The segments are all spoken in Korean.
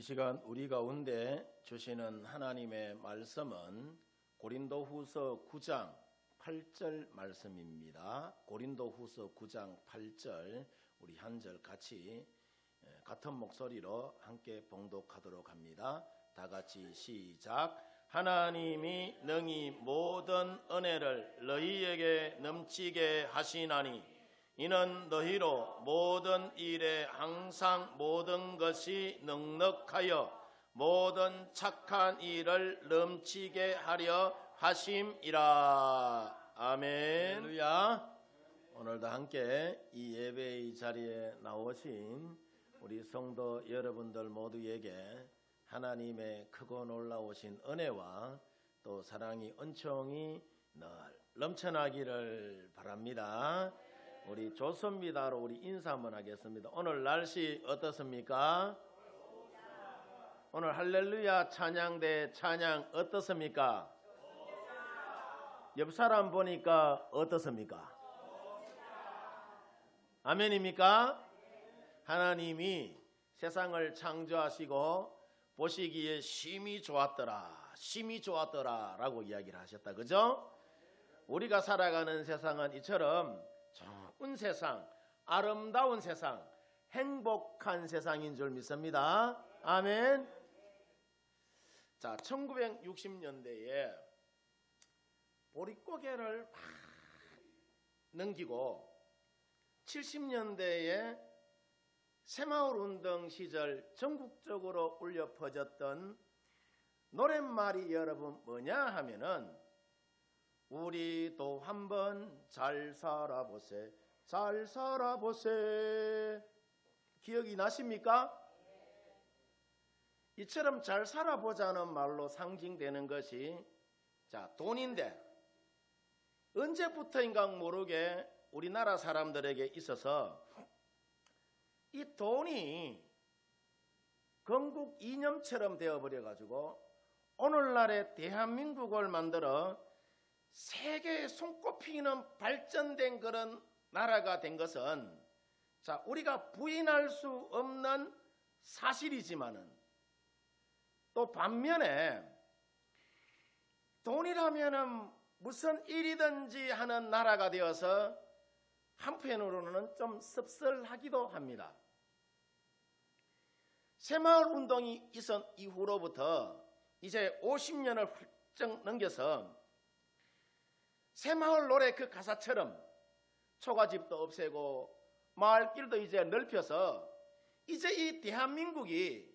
시간 우리 가운데 주시는 하나님의 말씀은 고린도후서 9장 8절 말씀입니다. 고린도후서 9장 8절 우리 한 절 같이 같은 목소리로 함께 봉독하도록 합니다. 다 같이 시작. 하나님이 능히 모든 은혜를 너희에게 넘치게 하시나니 이는 너희로 모든 일에 항상 모든 것이 넉넉하여 모든 착한 일을 넘치게 하려 하심이라. 아멘. 할렐루야. 오늘도 함께 이 예배의 자리에 나오신 우리 성도 여러분들 모두에게 하나님의 크고 놀라우신 은혜와 또 사랑이 은총이 늘 넘쳐나기를 바랍니다. 우리 좋습니다로 우리 인사 한번 하겠습니다. 오늘 날씨 어떻습니까? 오늘 할렐루야 찬양대 찬양 어떻습니까? 옆 사람 보니까 어떻습니까? 아멘입니까? 하나님이 세상을 창조하시고 보시기에 심히 좋았더라 라고 이야기를 하셨다. 그죠? 우리가 살아가는 세상은 이처럼 좋은 세상, 아름다운 세상, 행복한 세상인 줄 믿습니다. 아멘. 자, 1960년대에 보릿고개를 막 넘기고 70년대에 새마을운동 시절 전국적으로 울려 퍼졌던 노랫말이 여러분 뭐냐 하면은 우리도 한번 잘 살아보세, 잘 살아보세. 기억이 나십니까? 이처럼 잘 살아보자는 말로 상징되는 것이 돈인데 언제부터인가 모르게 우리나라 사람들에게 있어서 이 돈이 건국 이념처럼 되어버려가지고 오늘날의 대한민국을 만들어 세계에 손꼽히는 발전된 그런 나라가 된 것은 우리가 부인할 수 없는 사실이지만은 또 반면에 돈이라면은 무슨 일이든지 하는 나라가 되어서 한편으로는 좀 씁쓸하기도 합니다. 새마을운동이 있은 이후로부터 이제 50년을 훌쩍 넘겨서 새마을 노래 그 가사처럼 초가집도 없애고 마을길도 이제 넓혀서 이제 이 대한민국이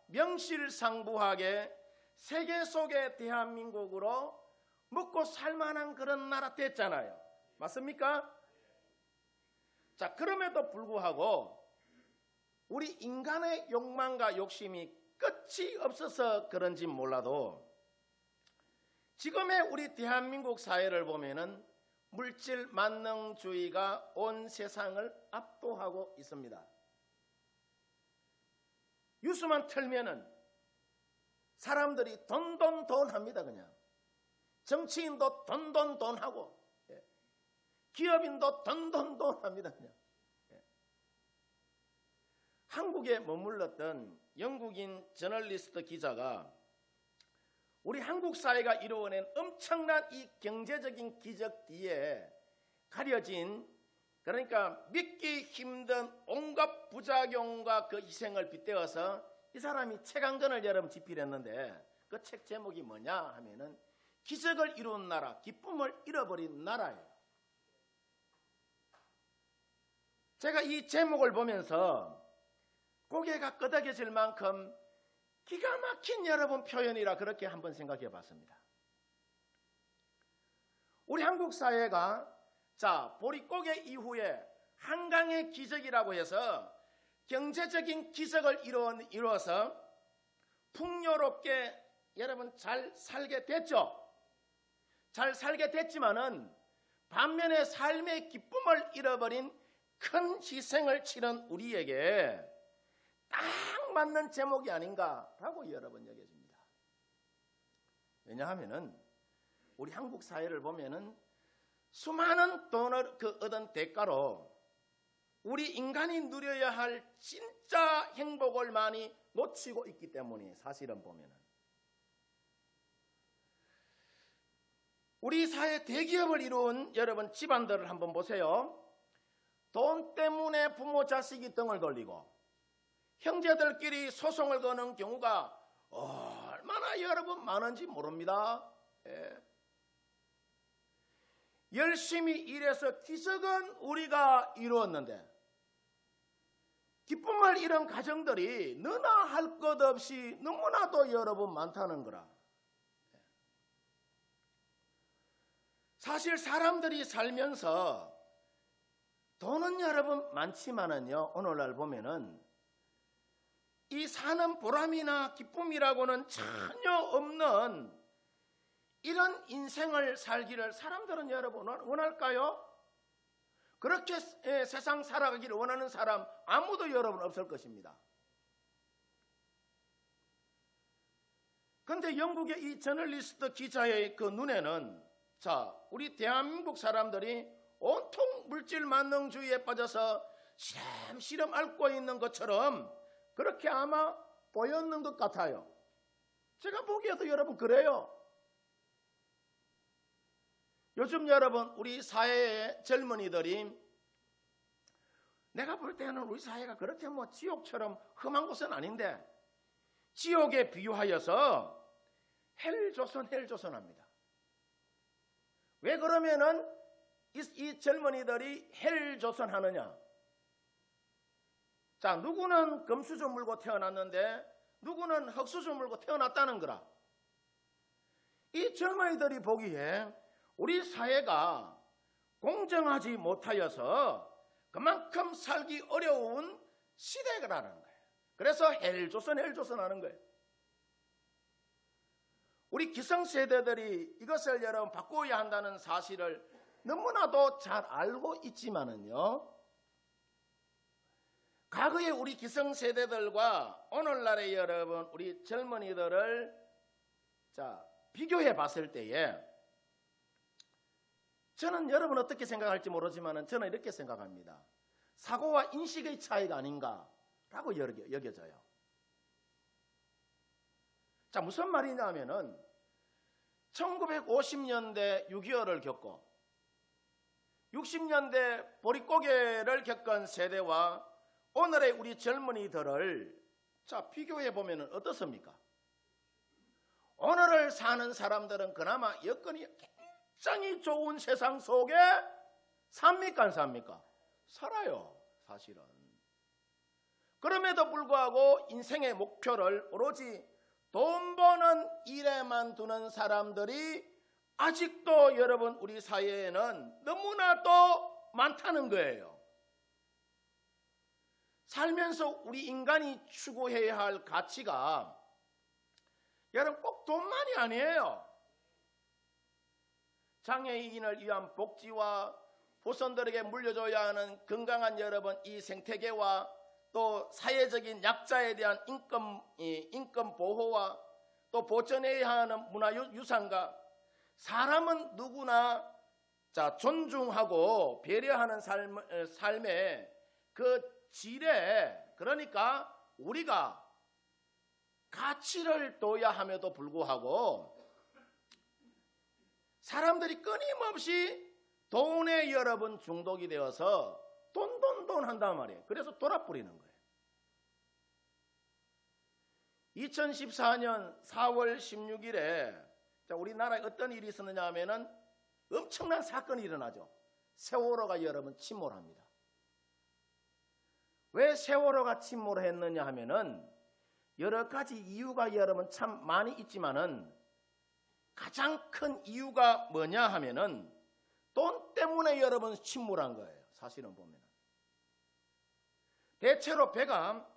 명실상부하게 세계 속의 대한민국으로 먹고 살만한 그런 나라 됐잖아요. 맞습니까? 그럼에도 불구하고 우리 인간의 욕망과 욕심이 끝이 없어서 그런지 몰라도 지금의 우리 대한민국 사회를 보면은 물질 만능주의가 온 세상을 압도하고 있습니다. 뉴스만 틀면은 사람들이 돈 합니다. 그냥 정치인도 돈 하고 기업인도 돈 합니다. 그냥 한국에 머물렀던 영국인 저널리스트 기자가 우리 한국 사회가 이루어낸 엄청난 이 경제적인 기적 뒤에 가려진 그러니까 믿기 힘든 온갖 부작용과 그 희생을 빗대어서 이 사람이 책 한 권을 여러분 집필했는데 그 책 제목이 뭐냐 하면은 기적을 이룬 나라, 기쁨을 잃어버린 나라예요. 제가 이 제목을 보면서 고개가 끄덕여질 만큼 기가 막힌 여러분 표현이라 그렇게 한번 생각해 봤습니다. 우리 한국 사회가 보릿고개 이후에 한강의 기적이라고 해서 경제적인 기적을 이루어서 풍요롭게 여러분 잘 살게 됐죠. 잘 살게 됐지만은 반면에 삶의 기쁨을 잃어버린 큰 희생을 치른 우리에게 딱 맞는 제목이 아닌가라고 여러분 여겨집니다. 왜냐하면은 우리 한국 사회를 보면은 수많은 돈을 얻은 대가로 우리 인간이 누려야 할 진짜 행복을 많이 놓치고 있기 때문에 사실은 보면은 우리 사회 대기업을 이룬 여러분 집안들을 한번 보세요. 돈 때문에 부모 자식이 등을 돌리고 형제들끼리 소송을 거는 경우가 얼마나 여러분 많은지 모릅니다. 예. 열심히 일해서 기적은 우리가 이루었는데 기쁨을 잃은 가정들이 너나 할 것 없이 너무나도 여러분 많다는 거라. 사실 사람들이 살면서 돈은 여러분 많지만은요, 오늘날 보면은 이 사는 보람이나 기쁨이라고는 전혀 없는 이런 인생을 살기를 사람들은 여러분 원할까요? 그렇게 세상 살아가기를 원하는 사람 아무도 여러분 없을 것입니다. 그런데 영국의 이 저널리스트 기자의 그 눈에는 우리 대한민국 사람들이 온통 물질 만능주의에 빠져서 시름시름 앓고 있는 것처럼 그렇게 아마 보였는 것 같아요. 제가 보기에도 여러분 그래요. 요즘 여러분 우리 사회의 젊은이들이 내가 볼 때는 우리 사회가 그렇게 지옥처럼 험한 곳은 아닌데 지옥에 비유하여서 헬조선 합니다. 왜 그러면은 이 젊은이들이 헬조선 하느냐? 누구는 금수저 물고 태어났는데 누구는 흙수저 물고 태어났다는 거라. 이 젊은이들이 보기에 우리 사회가 공정하지 못하여서 그만큼 살기 어려운 시대라는 거예요. 그래서 헬조선 하는 거예요. 우리 기성세대들이 이것을 여러분 바꿔야 한다는 사실을 너무나도 잘 알고 있지만은요, 과거의 우리 기성세대들과 오늘날의 여러분 우리 젊은이들을 비교해 봤을 때에 저는 여러분 어떻게 생각할지 모르지만 저는 이렇게 생각합니다. 사고와 인식의 차이가 아닌가라고 여겨져요. 무슨 말이냐 하면은 1950년대 6.25를 겪고 60년대 보릿고개를 겪은 세대와 오늘의 우리 젊은이들을 비교해 보면 어떻습니까? 오늘을 사는 사람들은 그나마 여건이 굉장히 좋은 세상 속에 삽니까 안 삽니까? 살아요, 사실은. 그럼에도 불구하고 인생의 목표를 오로지 돈 버는 일에만 두는 사람들이 아직도 여러분 우리 사회에는 너무나도 많다는 거예요. 살면서 우리 인간이 추구해야 할 가치가 여러분 꼭 돈만이 아니에요. 장애인을 위한 복지와 후손들에게 물려줘야 하는 건강한 여러분 이 생태계와 또 사회적인 약자에 대한 인권 보호와 또 보존해야 하는 문화유산과 사람은 누구나 존중하고 배려하는 삶의 그 질에, 그러니까 우리가 가치를 둬야 함에도 불구하고 사람들이 끊임없이 돈에 여러분 중독이 되어서 돈 한단 말이에요. 그래서 돌아버리는 거예요. 2014년 4월 16일에 우리나라에 어떤 일이 있었느냐 하면은 엄청난 사건이 일어나죠. 세월호가 여러분 침몰합니다. 왜 세월호가 침몰했느냐 하면은 여러 가지 이유가 여러분 참 많이 있지만은 가장 큰 이유가 뭐냐 하면은 돈 때문에 여러분 침몰한 거예요. 사실은 보면은. 대체로 배가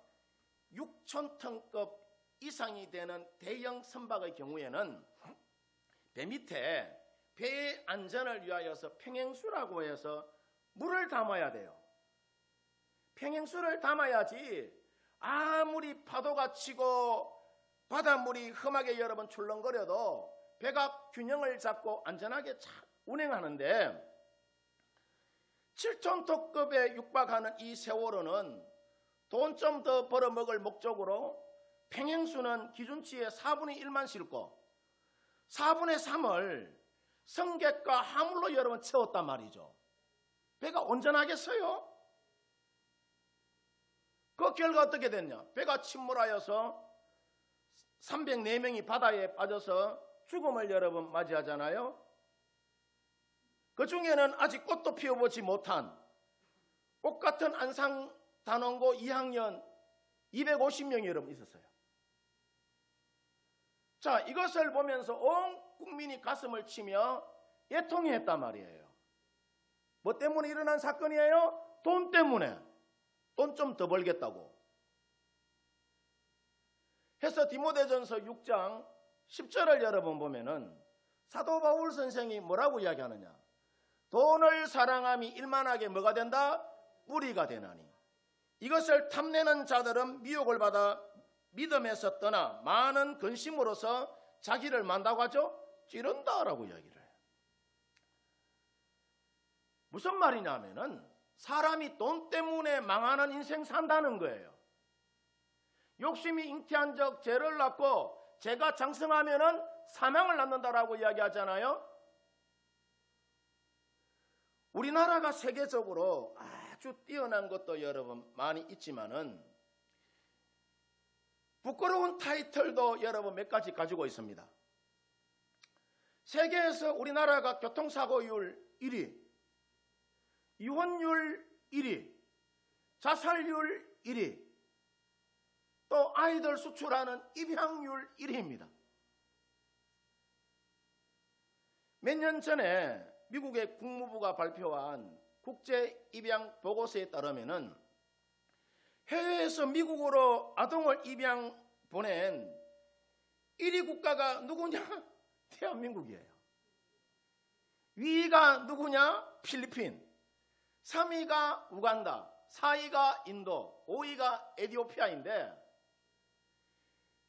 6,000톤급 이상이 되는 대형 선박의 경우에는 배 밑에 배의 안전을 위하여서 평행수라고 해서 물을 담아야 돼요. 평행수를 담아야지 아무리 파도가 치고 바닷물이 험하게 여러분 출렁거려도 배가 균형을 잡고 안전하게 잘 운행하는데 7톤급에 육박하는 이 세월호는 돈 좀 더 벌어먹을 목적으로 평행수는 기준치의 4분의 1만 싣고 4분의 3을 승객과 화물로 여러분 채웠단 말이죠. 배가 온전하겠어요? 그 결과 어떻게 됐냐? 배가 침몰하여서 304명이 바다에 빠져서 죽음을 여러분 맞이하잖아요. 그 중에는 아직 꽃도 피워보지 못한 꽃 같은 안상단원고 2학년 250명이 여러분 있었어요. 자, 이것을 보면서 온 국민이 가슴을 치며 애통해했단 말이에요. 뭐 때문에 일어난 사건이에요? 돈 때문에. 돈 좀 더 벌겠다고. 해서 디모데전서 6장 10절을 여러분 보면은 사도 바울 선생이 뭐라고 이야기하느냐? 돈을 사랑함이 일만하게 뭐가 된다? 뿌리가 되나니 이것을 탐내는 자들은 미혹을 받아 믿음에서 떠나 많은 근심으로서 자기를 만다고 하죠? 찌른다라고 이야기를 해요. 무슨 말이냐면은 사람이 돈 때문에 망하는 인생 산다는 거예요. 욕심이 잉태한 적 죄를 낳고 죄가 장성하면은 사망을 낳는다라고 이야기하잖아요. 우리나라가 세계적으로 아주 뛰어난 것도 여러분 많이 있지만은 부끄러운 타이틀도 여러분 몇 가지 가지고 있습니다. 세계에서 우리나라가 교통사고율 1위, 이혼율 1위, 자살률 1위, 또 아이들 수출하는 입양률 1위입니다. 몇 년 전에 미국의 국무부가 발표한 국제 입양 보고서에 따르면은 해외에서 미국으로 아동을 입양 보낸 1위 국가가 누구냐? 대한민국이에요. 위가 누구냐? 필리핀. 3위가 우간다. 4위가 인도. 5위가 에티오피아인데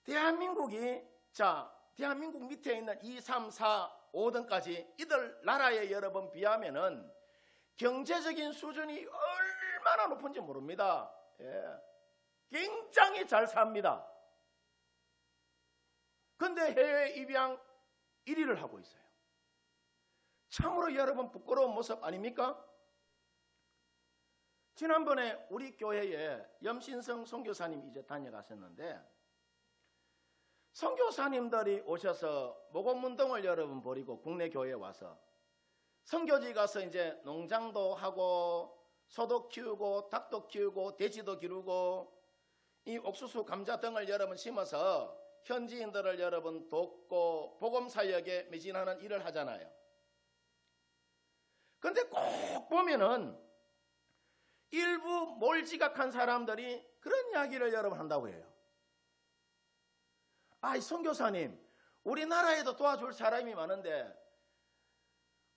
대한민국이 대한민국 밑에 있는 2, 3, 4, 5등까지 이들 나라에 여러 번 비하면은 경제적인 수준이 얼마나 높은지 모릅니다. 예. 굉장히 잘 삽니다. 근데 해외 입양 1위를 하고 있어요. 참으로 여러분 부끄러운 모습 아닙니까? 지난번에 우리 교회에 염신성 선교사님 이제 다녀가셨는데 선교사님들이 오셔서 모범운동을 여러분 벌이고 국내 교회에 와서 선교지 가서 이제 농장도 하고 소도 키우고 닭도 키우고 돼지도 기르고 이 옥수수 감자 등을 여러분 심어서 현지인들을 여러분 돕고 복음사역에 매진하는 일을 하잖아요. 근데 꼭 보면은 일부 몰지각한 사람들이 그런 이야기를 여러분 한다고 해요. 이 선교사님, 우리나라에도 도와줄 사람이 많은데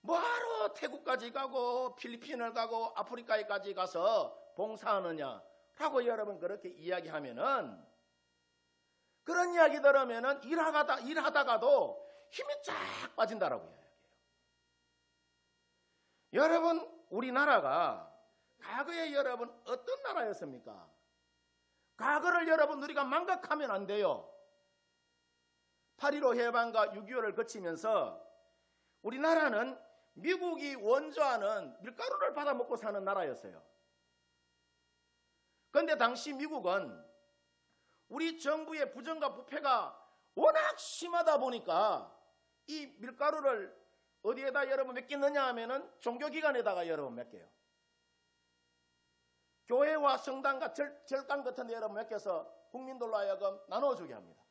뭐하러 태국까지 가고 필리핀을 가고 아프리카에까지 가서 봉사하느냐 라고 여러분 그렇게 이야기하면은 그런 이야기 들으면은 일하다가도 힘이 쫙 빠진다라고 이야기해요. 여러분 우리나라가 과거에 여러분 어떤 나라였습니까? 과거를 여러분 우리가 망각하면 안 돼요. 8.15 해방과 6.25를 거치면서 우리나라는 미국이 원조하는 밀가루를 받아 먹고 사는 나라였어요. 그런데 당시 미국은 우리 정부의 부정과 부패가 워낙 심하다 보니까 이 밀가루를 어디에다 여러분 맡기느냐 하면은 종교기관에다가 여러분 맡겨요. 교회와 성당과 절간 같은 데 여러분 맡겨서 국민들로 하여금 나눠주게 합니다.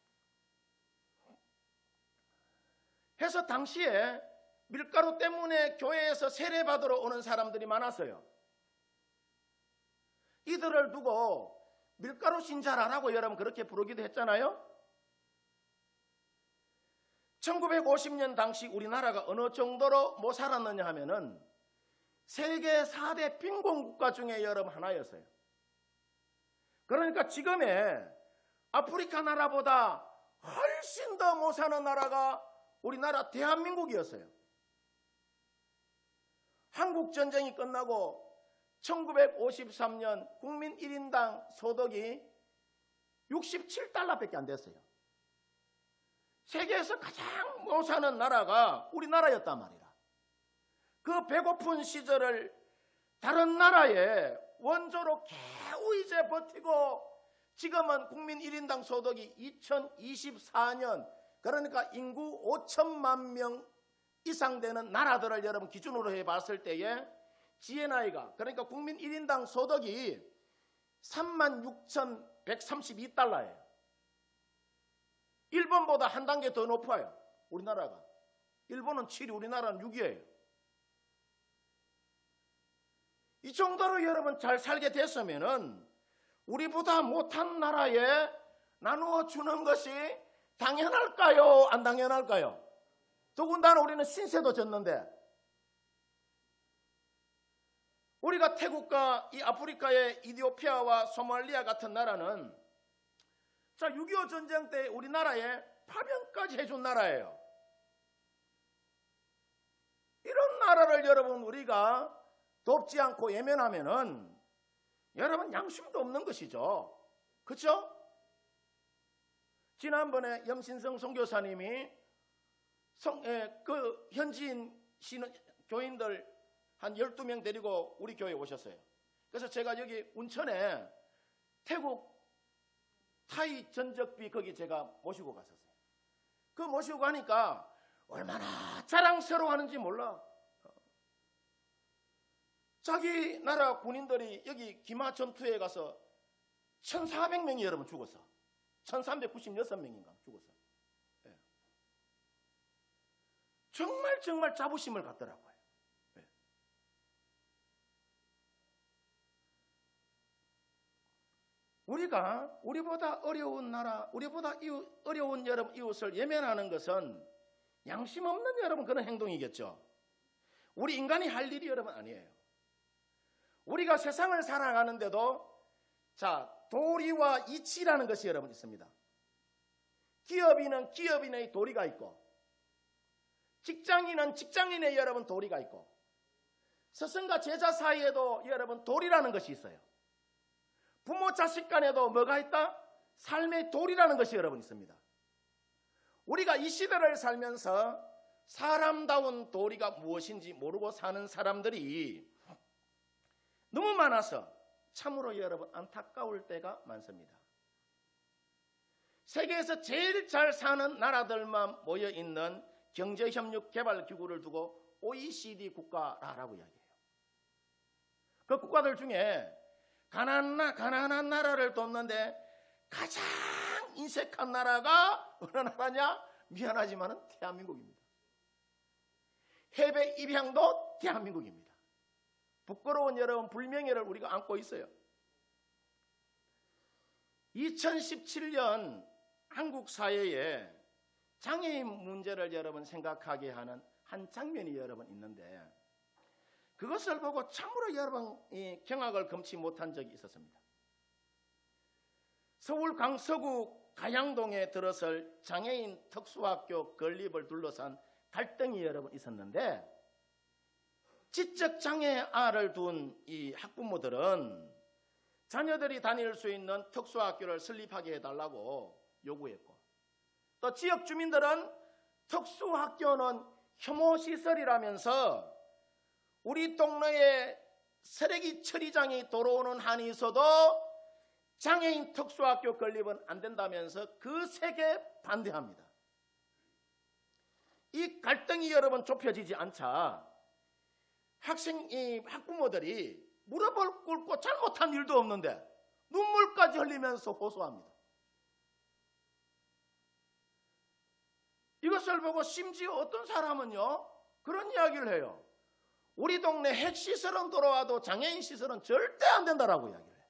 해서 당시에 밀가루 때문에 교회에서 세례받으러 오는 사람들이 많았어요. 이들을 두고 밀가루 신자라라고 여러분 그렇게 부르기도 했잖아요. 1950년 당시 우리나라가 어느 정도로 못 살았느냐 하면은 세계 4대 빈곤국가 중에 여러분 하나였어요. 그러니까 지금의 아프리카 나라보다 훨씬 더 못 사는 나라가 우리나라 대한민국이었어요. 한국 전쟁이 끝나고 1953년 국민 1인당 소득이 67달러밖에 안 됐어요. 세계에서 가장 못 사는 나라가 우리나라였단 말이라. 그 배고픈 시절을 다른 나라에 원조로 겨우 이제 버티고 지금은 국민 1인당 소득이 2024년 그러니까 인구 5천만 명 이상 되는 나라들을 여러분 기준으로 해봤을 때에 GNI가 그러니까 국민 1인당 소득이 36,132달러예요. 일본보다 한 단계 더 높아요. 우리나라가. 일본은 7위, 우리나라는 6위예요. 이 정도로 여러분 잘 살게 됐으면은 우리보다 못한 나라에 나누어 주는 것이 당연할까요? 안 당연할까요? 더군다나 우리는 신세도 졌는데 우리가 태국과 이 아프리카의 이디오피아와 소말리아 같은 나라는 자 6.25 전쟁 때 우리나라에 파병까지 해준 나라예요. 이런 나라를 여러분 우리가 돕지 않고 예면하면은 여러분 양심도 없는 것이죠. 그렇죠? 지난번에 염신성 선교사님이 그 현지인 교인들 한 12명 데리고 우리 교회에 오셨어요. 그래서 제가 여기 운천에 태국 타이 전적비 거기 제가 모시고 갔었어요. 그 모시고 가니까 얼마나 자랑스러워하는지 몰라. 자기 나라 군인들이 여기 기마 전투에 가서 1,400명이 여러분 죽었어. 1,396명인가 죽었어. 네. 정말 자부심을 갖더라고요. 네. 우리보다 어려운 나라, 우리보다 어려운 여러분 이웃을 예면하는 것은 양심 없는 여러분 그런 행동이겠죠. 우리 인간이 할 일이 여러분 아니에요. 우리가 세상을 살아가는데도 자 도리와 이치라는 것이 여러분 있습니다. 기업인은 기업인의 도리가 있고 직장인은 직장인의 여러분 도리가 있고 스승과 제자 사이에도 여러분 도리라는 것이 있어요. 부모 자식 간에도 뭐가 있다? 삶의 도리라는 것이 여러분 있습니다. 우리가 이 시대를 살면서 사람다운 도리가 무엇인지 모르고 사는 사람들이 너무 많아서 참으로 여러분 안타까울 때가 많습니다. 세계에서 제일 잘 사는 나라들만 모여있는 경제협력개발기구를 두고 OECD 국가라고 이야기해요. 그 국가들 중에 가난한 나라를 돕는데 가장 인색한 나라가 어느 나라냐? 미안하지만 대한민국입니다. 해외 입양도 대한민국입니다. 부끄러운 여러분 불명예를 우리가 안고 있어요. 2017년 한국 사회에 장애인 문제를 여러분 생각하게 하는 한 장면이 여러분 있는데 그것을 보고 참으로 여러분 경악을 금치 못한 적이 있었습니다. 서울 강서구 가양동에 들어설 장애인 특수학교 건립을 둘러싼 갈등이 여러분 있었는데 지적 장애아를 둔 이 학부모들은 자녀들이 다닐 수 있는 특수학교를 설립하게 해달라고 요구했고 또 지역 주민들은 특수학교는 혐오시설이라면서 우리 동네에 쓰레기 처리장이 들어오는 한이 있어도 장애인 특수학교 건립은 안 된다면서 그 색에 반대합니다. 이 갈등이 여러분 좁혀지지 않자 학부모들이 무릎을 꿇고 잘못한 일도 없는데 눈물까지 흘리면서 호소합니다. 이것을 보고 심지어 어떤 사람은요 그런 이야기를 해요. 우리 동네 핵시설은 들어와도 장애인 시설은 절대 안 된다라고 이야기를 해요.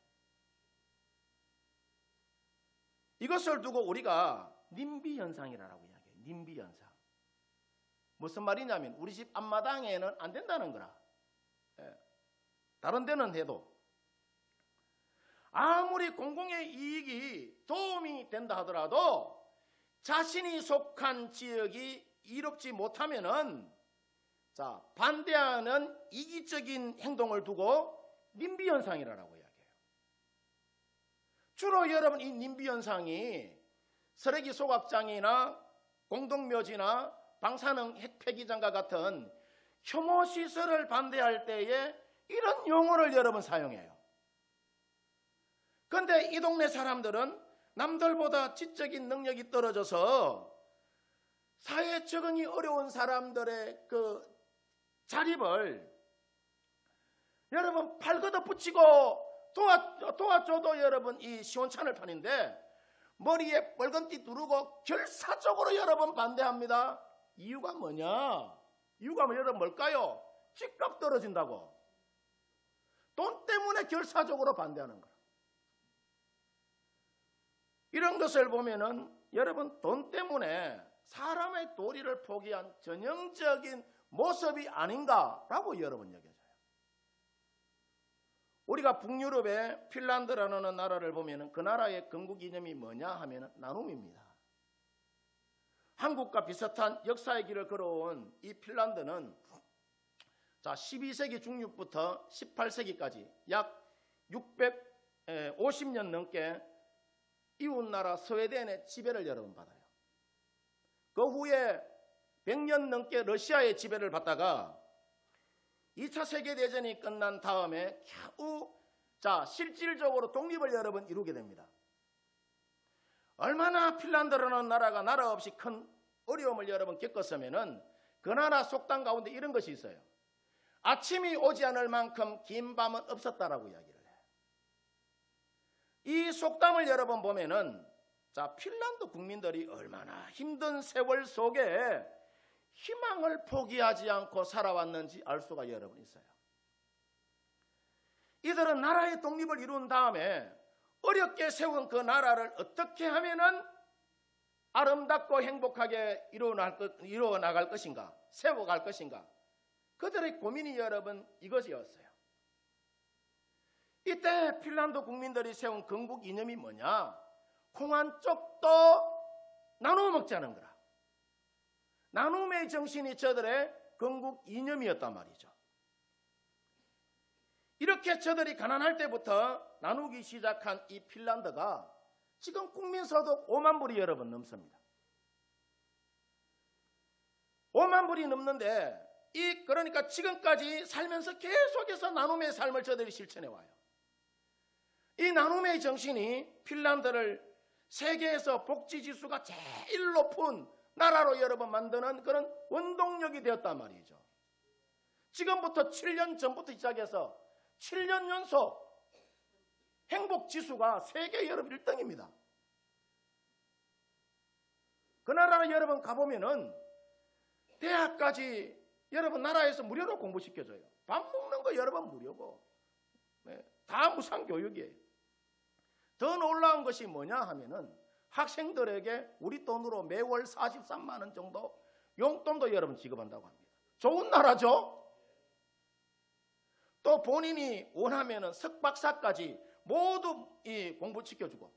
이것을 두고 우리가 님비 현상이라고 이야기해요. 님비 현상. 무슨 말이냐면 우리 집 앞마당에는 안 된다는 거라. 다른 데는 해도 아무리 공공의 이익이 도움이 된다 하더라도 자신이 속한 지역이 이롭지 못하면은 자 반대하는 이기적인 행동을 두고 님비 현상이라고 이야기해요. 주로 여러분 이 님비 현상이 서래기 소각장이나 공동묘지나 방사능 핵폐기장과 같은 혐오 시설을 반대할 때에 이런 용어를 여러분 사용해요. 그런데 이 동네 사람들은 남들보다 지적인 능력이 떨어져서 사회에 적응이 어려운 사람들의 그 자립을 여러분 팔 걷어 붙이고 도와줘도 여러분 이 시원찮을 판인데 머리에 빨간띠 두르고 결사적으로 여러분 반대합니다. 이유가 뭐냐? 이유가 여러분 뭘까요? 집값 떨어진다고. 돈 때문에 결사적으로 반대하는 거예요. 이런 것을 보면은 여러분 돈 때문에 사람의 도리를 포기한 전형적인 모습이 아닌가라고 여러분 여겨져요. 우리가 북유럽의 핀란드라는 나라를 보면은 그 나라의 건국 이념이 뭐냐 하면은 나눔입니다. 한국과 비슷한 역사의 길을 걸어온 이 핀란드는 12세기 중류부터 18세기까지 약 650년 넘게 이웃나라 스웨덴의 지배를 여러분 받아요. 그 후에 100년 넘게 러시아의 지배를 받다가 2차 세계대전이 끝난 다음에 겨우 실질적으로 독립을 여러분 이루게 됩니다. 얼마나 핀란드라는 나라가 나라 없이 큰 어려움을 여러분 겪었으면은 그 나라 속담 가운데 이런 것이 있어요. 아침이 오지 않을 만큼 긴 밤은 없었다라고 이야기를 해요. 이 속담을 여러분 보면은 핀란드 국민들이 얼마나 힘든 세월 속에 희망을 포기하지 않고 살아왔는지 알 수가 여러분 있어요. 이들은 나라의 독립을 이룬 다음에 어렵게 세운 그 나라를 어떻게 하면은 아름답고 행복하게 이루어나갈 것인가, 세워갈 것인가. 그들의 고민이 여러분 이것이었어요. 이때 핀란드 국민들이 세운 건국 이념이 뭐냐? 콩 한 쪽도 나누어 먹지 않은 거라. 나눔의 정신이 저들의 건국 이념이었단 말이죠. 이렇게 저들이 가난할 때부터 나누기 시작한 이 핀란드가 지금 국민 소득 5만 불이 여러분 넘습니다. 5만 불이 넘는데 그러니까 지금까지 살면서 계속해서 나눔의 삶을 저들이 실천해 와요. 이 나눔의 정신이 핀란드를 세계에서 복지 지수가 제일 높은 나라로 여러분 만드는 그런 원동력이 되었단 말이죠. 지금부터 7년 전부터 시작해서 7년 연속 행복 지수가 세계 여러분 1등입니다. 그 나라 여러분 가보면은 대학까지 여러분 나라에서 무료로 공부시켜줘요. 밥 먹는 거 여러분 무료고, 다 무상 교육이에요. 더 놀라운 것이 뭐냐 하면은 학생들에게 우리 돈으로 매월 43만 원 정도 용돈도 여러분 지급한다고 합니다. 좋은 나라죠? 또 본인이 원하면은 석박사까지 모두 공부시켜주고,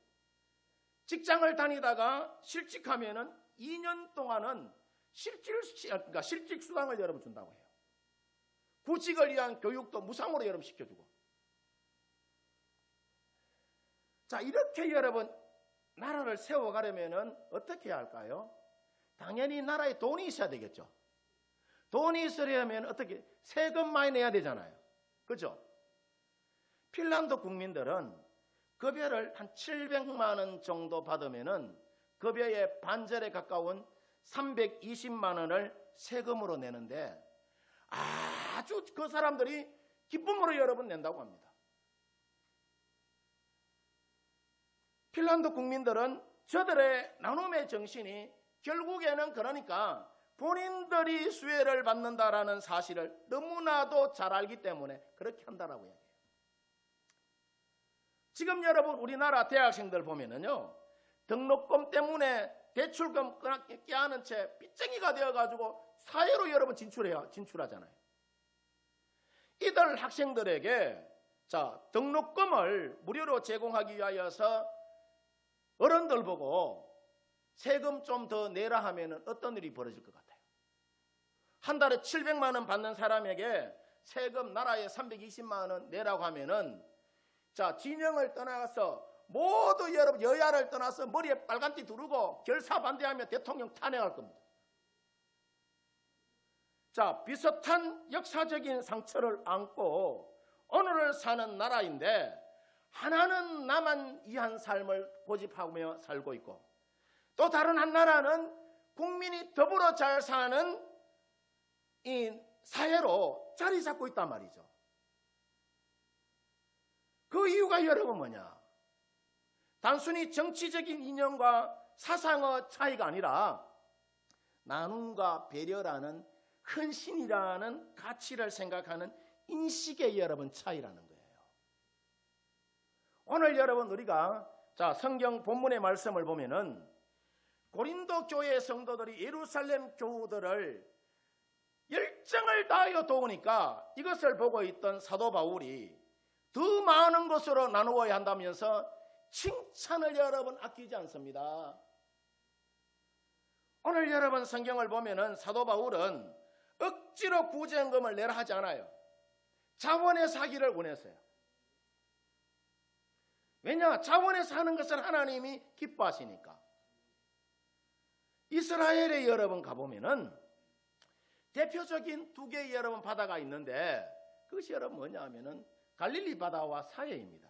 직장을 다니다가 실직하면은 2년 동안은 실직 수당을 여러분 준다고 해요. 구직을 위한 교육도 무상으로 여러분 시켜주고. 이렇게 여러분 나라를 세워가려면은 어떻게 해야 할까요? 당연히 나라에 돈이 있어야 되겠죠. 돈이 있으려면 어떻게? 세금 많이 내야 되잖아요. 그죠? 핀란드 국민들은 급여를 한 700만 원 정도 받으면은 급여의 반절에 가까운 320만 원을 세금으로 내는데 아주 그 사람들이 기쁨으로 여러분 낸다고 합니다. 핀란드 국민들은 저들의 나눔의 정신이 결국에는 그러니까 본인들이 수혜를 받는다라는 사실을 너무나도 잘 알기 때문에 그렇게 한다라고 얘기해요. 지금 여러분 우리나라 대학생들 보면은요, 등록금 때문에 대출금 깨하는 채 빚쟁이가 되어가지고 사회로 여러분 진출하잖아요. 이들 학생들에게 등록금을 무료로 제공하기 위하여서 어른들 보고 세금 좀 더 내라 하면은 어떤 일이 벌어질 것 같아요? 한 달에 700만 원 받는 사람에게 세금 나라에 320만 원 내라고 하면은 자, 진영을 떠나서 모두 여러분 여야를 떠나서 머리에 빨간띠 두르고 결사 반대하며 대통령 탄핵할 겁니다. 자, 비슷한 역사적인 상처를 안고 오늘을 사는 나라인데 하나는 나만 위한 삶을 고집하며 살고 있고 또 다른 한 나라는 국민이 더불어 잘 사는 이 사회로 자리 잡고 있단 말이죠. 그 이유가 여러분 뭐냐? 단순히 정치적인 이념과 사상의 차이가 아니라 나눔과 배려라는 헌신이라는 가치를 생각하는 인식의 여러분 차이라는 거예요. 오늘 여러분 우리가 자 성경 본문의 말씀을 보면은 고린도 교회 성도들이 예루살렘 교우들을 열정을 다하여 도우니까 이것을 보고 있던 사도 바울이 더 많은 것으로 나누어야 한다면서 칭찬을 여러분 아끼지 않습니다. 오늘 여러분 성경을 보면은 사도 바울은 억지로 구제연금을 내라 하지 않아요. 자원에서 하기를 원했어요. 왜냐? 자원에서 하는 것을 하나님이 기뻐하시니까. 이스라엘에 여러분 가보면은 대표적인 두 개의 여러분 바다가 있는데 그것이 여러분 뭐냐 하면은 갈릴리 바다와 사해입니다.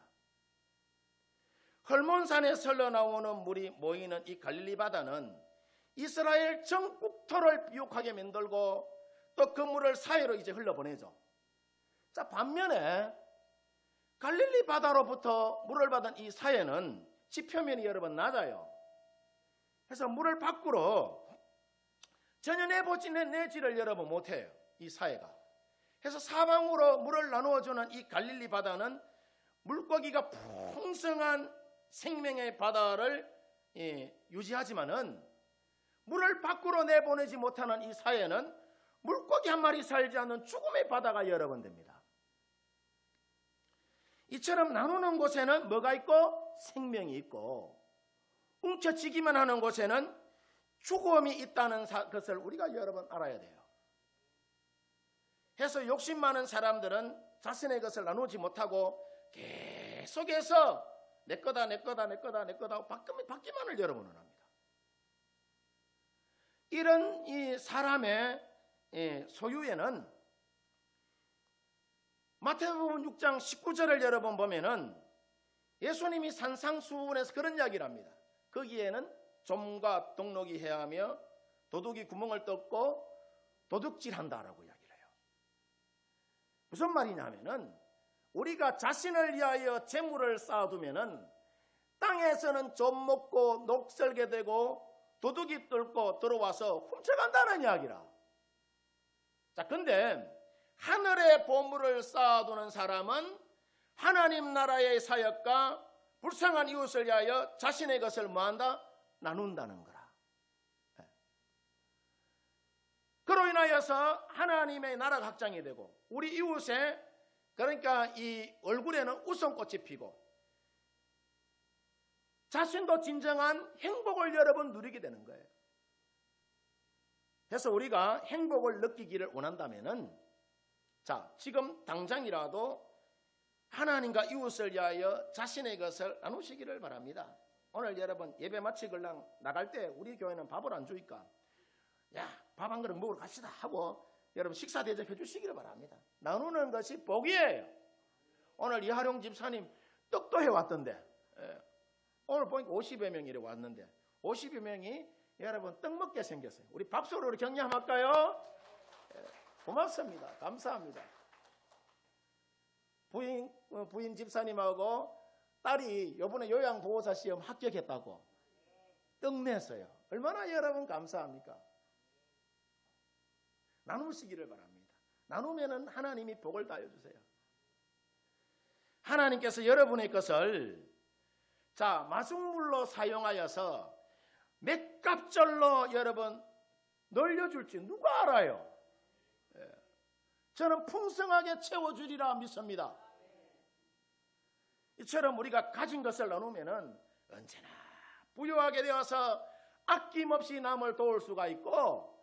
헐몬산에서 흘러나오는 물이 모이는 이 갈릴리 바다는 이스라엘 전국토를 비옥하게 만들고 또 그 물을 사해로 이제 흘러보내죠. 자, 반면에 갈릴리 바다로부터 물을 받은 이 사해는 지표면이 여러분 낮아요. 그래서 물을 밖으로 전혀 내지를 여러분 못해요. 이 사해가. 그래서 사방으로 물을 나누어주는 이 갈릴리 바다는 물고기가 풍성한 생명의 바다를 유지하지만은 물을 밖으로 내보내지 못하는 이 사해는 물고기 한 마리 살지 않는 죽음의 바다가 여러분 됩니다. 이처럼 나누는 곳에는 뭐가 있고 생명이 있고 웅켜지기만 하는 곳에는 죽음이 있다는 것을 우리가 여러분 알아야 돼요. 해서 욕심 많은 사람들은 자신의 것을 나누지 못하고 계속해서 내 거다 받기만을 여러분은 합니다. 이런 이 사람의 소유에는 마태복음 6장 19절을 여러분 보면은 예수님이 산상수훈에서 그런 이야기를 합니다. 거기에는 좀과 동록이 해하며 도둑이 구멍을 뚫고 도둑질한다라고 이야기를 해요. 무슨 말이냐면은 우리가 자신을 위하여 재물을 쌓아두면은 땅에서는 좀 먹고 녹슬게 되고 도둑이 뚫고 들어와서 훔쳐간다는 이야기라. 자, 근데 하늘의 보물을 쌓아두는 사람은 하나님 나라의 사역과 불쌍한 이웃을 위하여 자신의 것을 뭐한다? 나눈다는 거라. 그로 인하여서 하나님의 나라가 확장이 되고 우리 이웃의 그러니까 이 얼굴에는 웃음꽃이 피고 자신도 진정한 행복을 여러분 누리게 되는 거예요. 그래서 우리가 행복을 느끼기를 원한다면은 자, 지금 당장이라도 하나님과 이웃을 위하여 자신의 것을 나누시기를 바랍니다. 오늘 여러분 예배 마치걸랑 나갈 때 우리 교회는 밥을 안 주니까 야, 밥 한 그릇 먹으러 갑시다 하고 여러분 식사 대접해 주시기를 바랍니다. 나누는 것이 복이에요. 오늘 이하룡 집사님 떡도 해왔던데 오늘 보니까 50여 명이 이렇게 왔는데 50여 명이 여러분 떡 먹게 생겼어요. 우리 박수로 우리 격려 한번 할까요? 고맙습니다. 감사합니다. 부인 집사님하고 딸이 이번에 요양보호사 시험 합격했다고 떡 냈어요. 얼마나 여러분 감사합니까? 나누시기를 바랍니다. 나누면은 하나님이 복을 다해주세요. 하나님께서 여러분의 것을 자 마중물로 사용하여서 몇 갑절로 여러분 늘려줄지 누가 알아요? 저는 풍성하게 채워주리라 믿습니다. 이처럼 우리가 가진 것을 나누면은 언제나 부유하게 되어서 아낌없이 남을 도울 수가 있고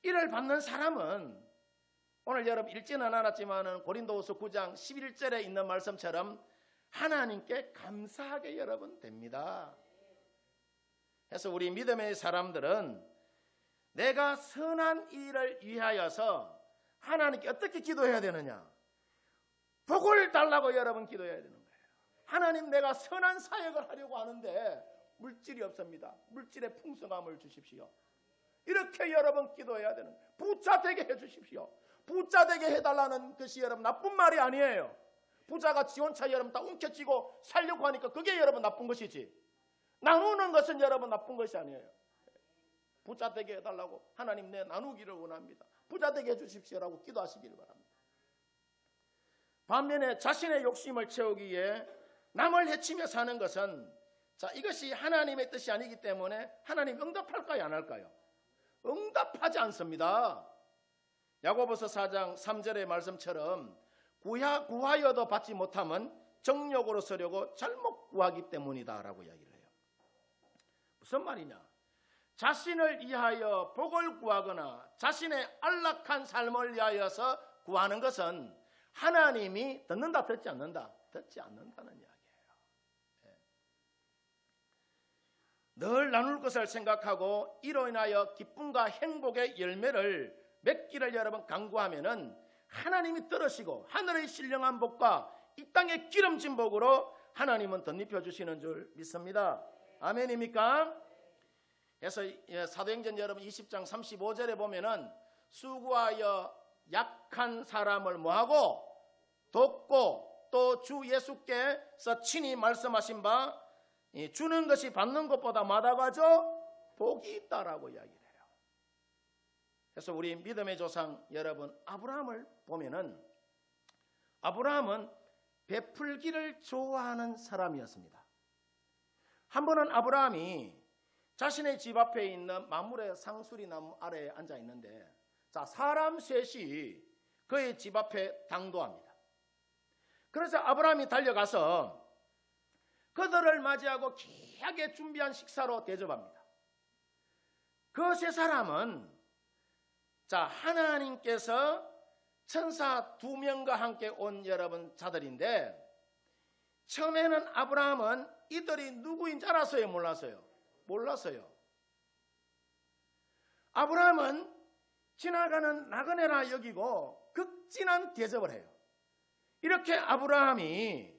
이를 받는 사람은 오늘 여러분 읽지는 않았지만 고린도후서 9장 11절에 있는 말씀처럼 하나님께 감사하게 여러분 됩니다. 그래서 우리 믿음의 사람들은 내가 선한 일을 위하여서 하나님께 어떻게 기도해야 되느냐? 복을 달라고 여러분 기도해야 되는 거예요. 하나님, 내가 선한 사역을 하려고 하는데 물질이 없습니다. 물질의 풍성함을 주십시오. 이렇게 여러분 기도해야 되는 거예요. 부자 되게 해주십시오. 부자 되게 해달라는 것이 여러분 나쁜 말이 아니에요. 부자가 지원차 여러분 다 움켜쥐고 살려고 하니까 그게 여러분 나쁜 것이지, 나누는 것은 여러분 나쁜 것이 아니에요. 부자 되게 해달라고, 하나님 내 나누기를 원합니다, 부자 되게 해주십시오라고 기도하시기를 바랍니다. 반면에 자신의 욕심을 채우기 위해 남을 해치며 사는 것은, 자, 이것이 하나님의 뜻이 아니기 때문에 하나님 응답할까요, 안 할까요? 응답하지 않습니다. 야고보서 4장 3절의 말씀처럼 구하여도 받지 못하면 정욕으로 쓰려고 잘못 구하기 때문이다 라고 이야기를 해요. 무슨 말이냐? 자신을 위하여 복을 구하거나 자신의 안락한 삶을 위하여서 구하는 것은 하나님이 듣는다, 듣지 않는다? 듣지 않는다는 이야기예요. 늘 나눌 것을 생각하고 이로 인하여 기쁨과 행복의 열매를 맺기를 여러분 간구하면은 하나님이 들으시고 하늘의 신령한 복과 이 땅의 기름진 복으로 하나님은 덧입혀 주시는 줄 믿습니다. 아멘입니까? 그래서 사도행전 여러분 20장 35절에 보면은 수고하여 약한 사람을 뭐하고 돕고 또 주 예수께서 친히 말씀하신 바 주는 것이 받는 것보다 마다가죠 복이 있다라고 이야기를 해요. 그래서 우리 믿음의 조상 여러분 아브라함을 보면은 아브라함은 베풀기를 좋아하는 사람이었습니다. 한 번은 아브라함이 자신의 집 앞에 있는 만물의 상수리 나무 아래에 앉아 있는데, 자, 사람 셋이 그의 집 앞에 당도합니다. 그래서 아브라함이 달려가서 그들을 맞이하고 귀하게 준비한 식사로 대접합니다. 그 세 사람은, 자, 하나님께서 천사 2명과 함께 온 여러분 자들인데, 처음에는 아브라함은 이들이 누구인지 알았어요, 몰랐어요? 몰랐어요. 아브라함은 지나가는 나그네라 여기고 극진한 대접을 해요. 이렇게 아브라함이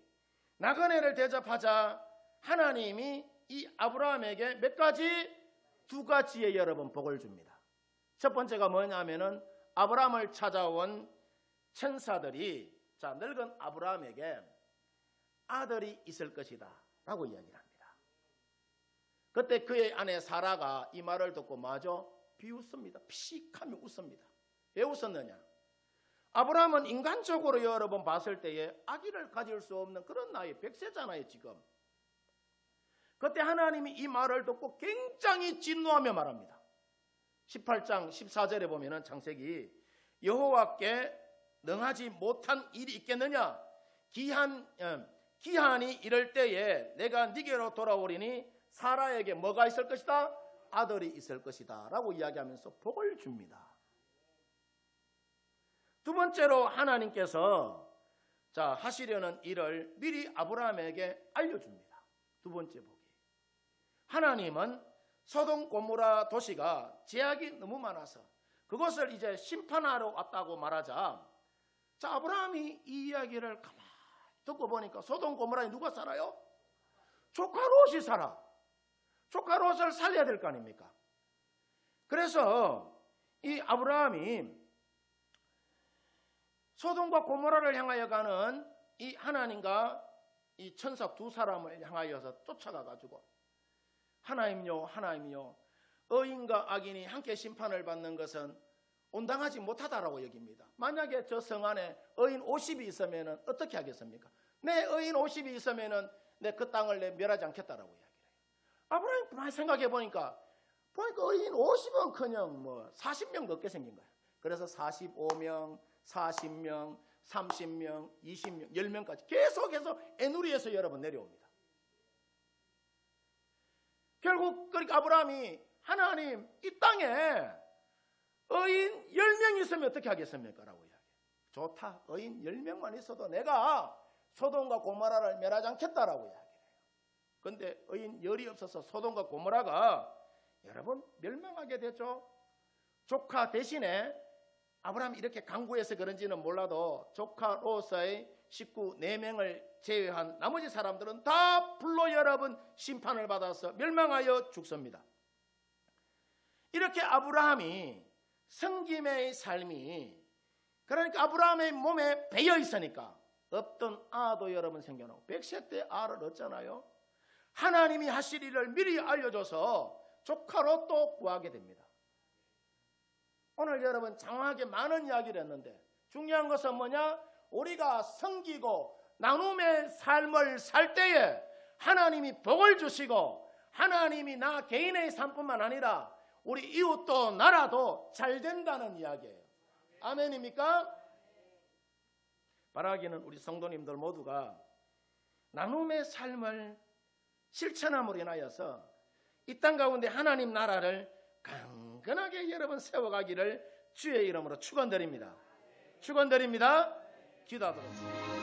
나그네를 대접하자 하나님이 이 아브라함에게 몇 가지? 2가지의 여러분 복을 줍니다. 첫 번째가 뭐냐면은 아브라함을 찾아온 천사들이, 자, 늙은 아브라함에게 아들이 있을 것이다 라고 이야기를 합니다. 그때 그의 아내 사라가 이 말을 듣고 마저 비웃습니다. 피식하며 웃습니다. 왜 웃었느냐? 아브라함은 인간적으로 여러분 봤을 때에 아기를 가질 수 없는 그런 나이, 100세잖아요 지금. 그때 하나님이 이 말을 듣고 굉장히 진노하며 말합니다. 18장 14절에 보면은 창세기, 여호와께 능하지 못한 일이 있겠느냐? 기한이 이럴 때에 내가 네게로 돌아오리니 사라에게 뭐가 있을 것이다? 아들이 있을 것이다 라고 이야기하면서 복을 줍니다. 두 번째로 하나님께서, 자, 하시려는 일을 미리 아브라함에게 알려줍니다. 두 번째 복이, 하나님은 소돔 고모라 도시가 죄악이 너무 많아서 그것을 이제 심판하러 왔다고 말하자, 자, 아브라함이 이 이야기를 가만히 듣고 보니까 소돔 고모라에 누가 살아요? 조카 롯이 살아. 조카 롯을 살려야 될 거 아닙니까? 그래서 이 아브라함이 소돔과 고모라를 향하여 가는 이 하나님과 이 천사 2사람을 향하여서 쫓아가 가지고, 하나님요, 하나님요, 의인과 악인이 함께 심판을 받는 것은 온당하지 못하다라고 여깁니다. 만약에 저 성 안에 의인 50이 있으면 어떻게 하겠습니까? 내 의인 50이 있으면 내 그 땅을 내 멸하지 않겠다라고 이야기를 해요. 아브라함이 많이 생각해 보니까 의인 50은 그냥 뭐 40명 넘게 생긴 거예요. 그래서 45명, 40명, 30명, 20명, 10명까지 계속해서 애누리에서 여러분 내려옵니다. 결국 그러니까 아브라함이, 하나님, 이 땅에 의인 10명이 있으면 어떻게 하겠습니까? 라고 이야기해요. 좋다. 의인 10명만 있어도 내가 소돔과 고모라를 멸하지 않겠다라고 이야기해요. 그런데 의인 10이 없어서 소돔과 고모라가 여러분 멸망하게 되죠. 조카 대신에 아브라함이 이렇게 강구해서 그런지는 몰라도 조카 롯의 식구 4명을 제외한 나머지 사람들은 다 불로 여러분 심판을 받아서 멸망하여 죽습니다. 이렇게 아브라함이 성김의 삶이, 그러니까 아브라함의 몸에 배어 있으니까 없던 아도 여러분 생겨나고 100세 때 아를 얻잖아요. 하나님이 하실 일을 미리 알려줘서 조카로 또 구하게 됩니다. 오늘 여러분 장황하게 많은 이야기를 했는데 중요한 것은 뭐냐? 우리가 섬기고 나눔의 삶을 살 때에 하나님이 복을 주시고 하나님이 나 개인의 삶뿐만 아니라 우리 이웃도 나라도 잘 된다는 이야기예요. 아멘입니까? 바라기는 우리 성도님들 모두가 나눔의 삶을 실천함으로 인하여서 이 땅 가운데 하나님 나라를 강건하게 여러분 세워가기를 주의 이름으로 축원드립니다. 축원드립니다. 기도하도록 하겠습니다.